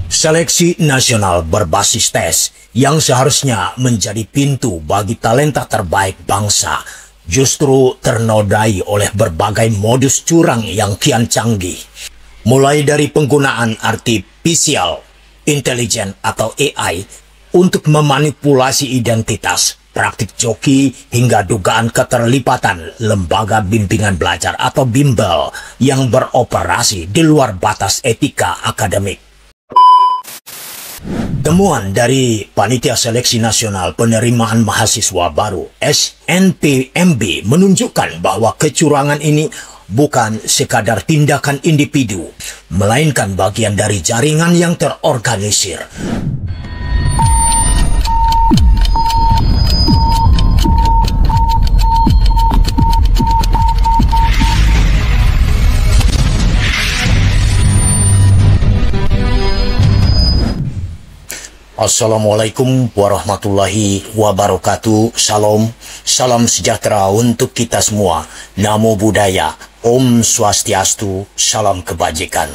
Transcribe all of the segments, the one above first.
Seleksi nasional berbasis tes yang seharusnya menjadi pintu bagi talenta terbaik bangsa justru ternodai oleh berbagai modus curang yang kian canggih. Mulai dari penggunaan artificial intelligence atau AI untuk memanipulasi identitas, praktik joki, hingga dugaan keterlibatan lembaga bimbingan belajar atau bimbel yang beroperasi di luar batas etika akademik. Temuan dari Panitia Seleksi Nasional Penerimaan Mahasiswa Baru (SNPMB) menunjukkan bahwa kecurangan ini bukan sekadar tindakan individu, melainkan bagian dari jaringan yang terorganisir. Assalamualaikum warahmatullahi wabarakatuh. Salam sejahtera untuk kita semua. Namo Buddhaya, Om Swastiastu, salam kebajikan.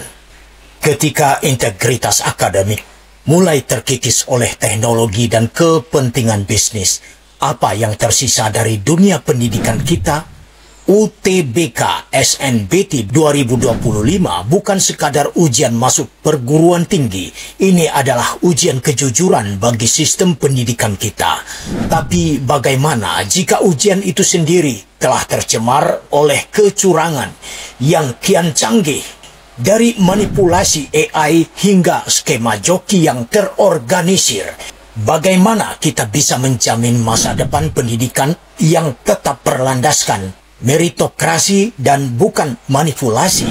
Ketika integritas akademik mulai terkikis oleh teknologi dan kepentingan bisnis, apa yang tersisa dari dunia pendidikan kita? UTBK SNBT 2025 bukan sekadar ujian masuk perguruan tinggi. Ini adalah ujian kejujuran bagi sistem pendidikan kita. Tapi bagaimana jika ujian itu sendiri telah tercemar oleh kecurangan yang kian canggih? Dari manipulasi AI hingga skema joki yang terorganisir, bagaimana kita bisa menjamin masa depan pendidikan yang tetap berlandaskan meritokrasi dan bukan manipulasi?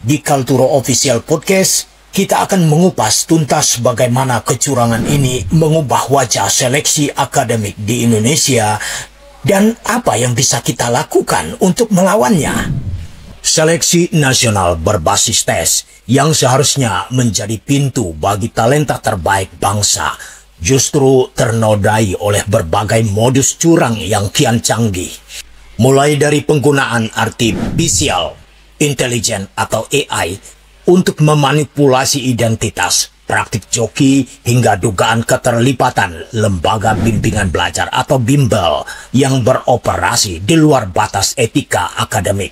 Di Kalturo Official Podcast, kita akan mengupas tuntas bagaimana kecurangan ini mengubah wajah seleksi akademik di Indonesia dan apa yang bisa kita lakukan untuk melawannya. Seleksi nasional berbasis tes yang seharusnya menjadi pintu bagi talenta terbaik bangsa justru ternodai oleh berbagai modus curang yang kian canggih. Mulai dari penggunaan artificial intelligence atau AI untuk memanipulasi identitas, praktik joki, hingga dugaan keterlibatan lembaga bimbingan belajar atau bimbel yang beroperasi di luar batas etika akademik.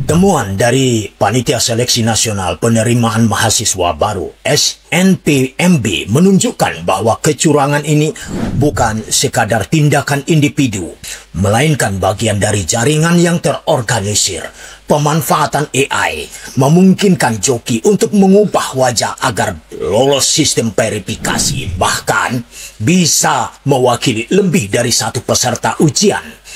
Temuan dari Panitia Seleksi Nasional Penerimaan Mahasiswa Baru SNPMB menunjukkan bahwa kecurangan ini bukan sekadar tindakan individu, melainkan bagian dari jaringan yang terorganisir. Pemanfaatan AI memungkinkan joki untuk mengubah wajah agar lolos sistem verifikasi, bahkan bisa mewakili lebih dari satu peserta ujian.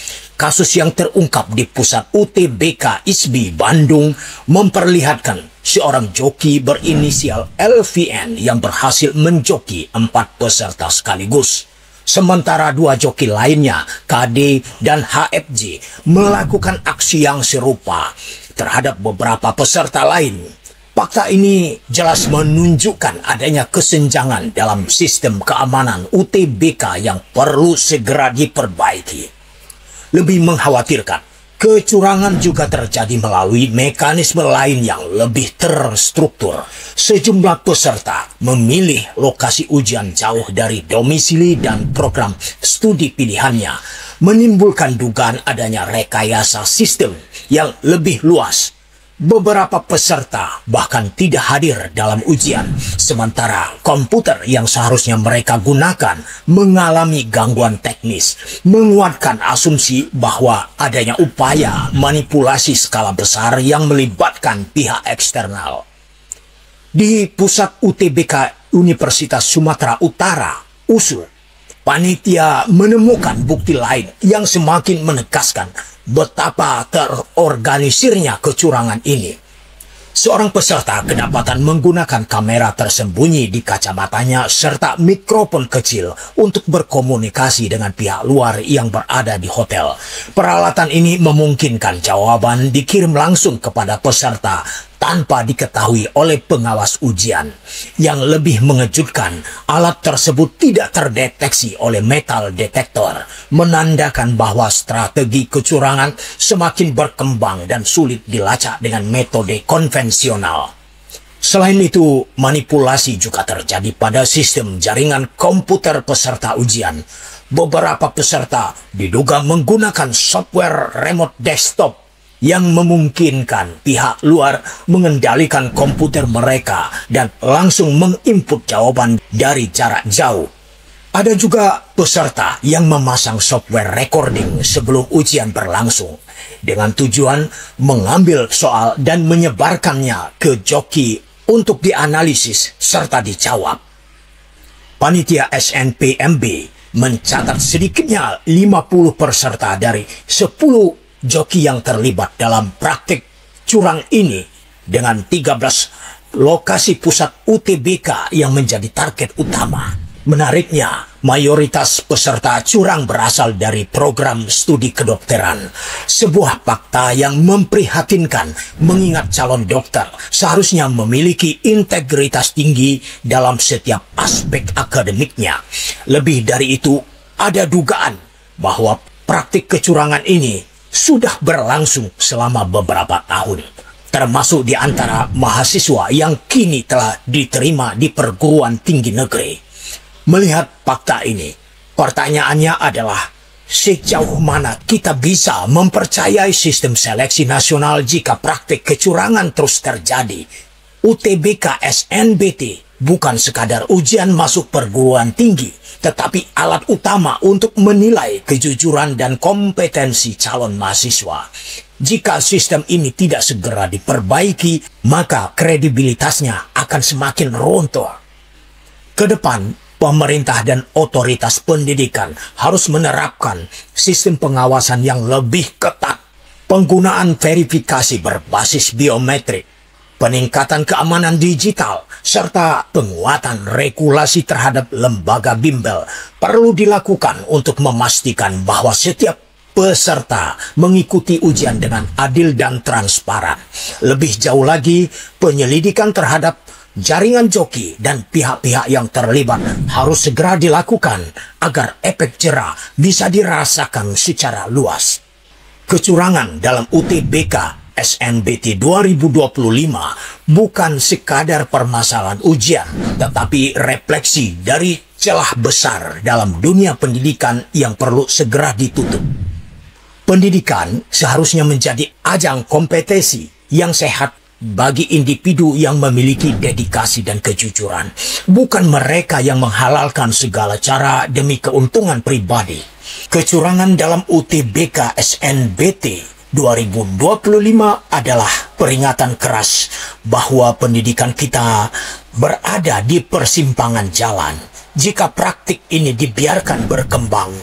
Kasus yang terungkap di pusat UTBK ISBI Bandung memperlihatkan seorang joki berinisial LVN yang berhasil menjoki 4 peserta sekaligus. Sementara 2 joki lainnya, KD dan HFJ, melakukan aksi yang serupa terhadap beberapa peserta lain. Fakta ini jelas menunjukkan adanya kesenjangan dalam sistem keamanan UTBK yang perlu segera diperbaiki. Lebih mengkhawatirkan, kecurangan juga terjadi melalui mekanisme lain yang lebih terstruktur. Sejumlah peserta memilih lokasi ujian jauh dari domisili dan program studi pilihannya, menimbulkan dugaan adanya rekayasa sistem yang lebih luas. Beberapa peserta bahkan tidak hadir dalam ujian, sementara komputer yang seharusnya mereka gunakan mengalami gangguan teknis, menguatkan asumsi bahwa adanya upaya manipulasi skala besar yang melibatkan pihak eksternal. Di pusat UTBK Universitas Sumatera Utara, USU, panitia menemukan bukti lain yang semakin menegaskan betapa terorganisirnya kecurangan ini. Seorang peserta kedapatan menggunakan kamera tersembunyi di kacamatanya serta mikrofon kecil untuk berkomunikasi dengan pihak luar yang berada di hotel. Peralatan ini memungkinkan jawaban dikirim langsung kepada peserta tanpa diketahui oleh pengawas ujian. Yang lebih mengejutkan, alat tersebut tidak terdeteksi oleh metal detektor, menandakan bahwa strategi kecurangan semakin berkembang dan sulit dilacak dengan metode konvensional. Selain itu, manipulasi juga terjadi pada sistem jaringan komputer peserta ujian. Beberapa peserta diduga menggunakan software remote desktop yang memungkinkan pihak luar mengendalikan komputer mereka dan langsung menginput jawaban dari jarak jauh. Ada juga peserta yang memasang software recording sebelum ujian berlangsung dengan tujuan mengambil soal dan menyebarkannya ke joki untuk dianalisis serta dijawab. Panitia SNPMB mencatat sedikitnya 50 peserta dari 10 joki yang terlibat dalam praktik curang ini dengan 13 lokasi pusat UTBK yang menjadi target utama. Menariknya, mayoritas peserta curang berasal dari program studi kedokteran. Sebuah fakta yang memprihatinkan mengingat calon dokter seharusnya memiliki integritas tinggi dalam setiap aspek akademiknya. Lebih dari itu, ada dugaan bahwa praktik kecurangan ini sudah berlangsung selama beberapa tahun, termasuk di antara mahasiswa yang kini telah diterima di perguruan tinggi negeri. Melihat fakta ini, pertanyaannya adalah sejauh mana kita bisa mempercayai sistem seleksi nasional jika praktik kecurangan terus terjadi. UTBK SNBT bukan sekadar ujian masuk perguruan tinggi, tetapi alat utama untuk menilai kejujuran dan kompetensi calon mahasiswa. Jika sistem ini tidak segera diperbaiki, maka kredibilitasnya akan semakin runtuh. Ke depan, pemerintah dan otoritas pendidikan harus menerapkan sistem pengawasan yang lebih ketat, penggunaan verifikasi berbasis biometrik, peningkatan keamanan digital, serta penguatan regulasi terhadap lembaga bimbel perlu dilakukan untuk memastikan bahwa setiap peserta mengikuti ujian dengan adil dan transparan. Lebih jauh lagi, penyelidikan terhadap jaringan joki dan pihak-pihak yang terlibat harus segera dilakukan agar efek jera bisa dirasakan secara luas. Kecurangan dalam UTBK SNBT 2025 bukan sekadar permasalahan ujian, tetapi refleksi dari celah besar dalam dunia pendidikan yang perlu segera ditutup. Pendidikan seharusnya menjadi ajang kompetisi yang sehat bagi individu yang memiliki dedikasi dan kejujuran, bukan mereka yang menghalalkan segala cara demi keuntungan pribadi. Kecurangan dalam UTBK SNBT 2025 adalah peringatan keras bahwa pendidikan kita berada di persimpangan jalan. Jika praktik ini dibiarkan berkembang,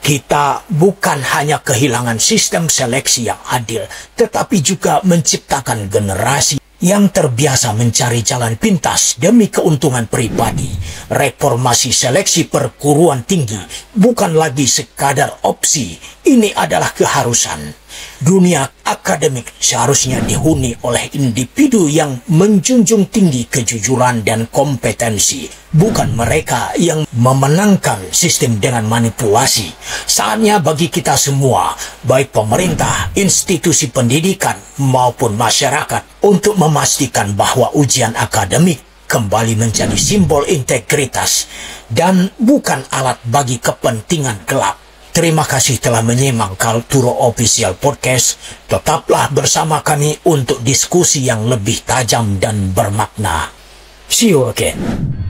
kita bukan hanya kehilangan sistem seleksi yang adil, tetapi juga menciptakan generasi yang terbiasa mencari jalan pintas demi keuntungan pribadi. Reformasi seleksi perguruan tinggi bukan lagi sekadar opsi, ini adalah keharusan. Dunia akademik seharusnya dihuni oleh individu yang menjunjung tinggi kejujuran dan kompetensi, bukan mereka yang memenangkan sistem dengan manipulasi. Saatnya bagi kita semua, baik pemerintah, institusi pendidikan, maupun masyarakat, untuk memastikan bahwa ujian akademik kembali menjadi simbol integritas dan bukan alat bagi kepentingan gelap. Terima kasih telah menyimak Kalturo Official Podcast. Tetaplah bersama kami untuk diskusi yang lebih tajam dan bermakna. See you again.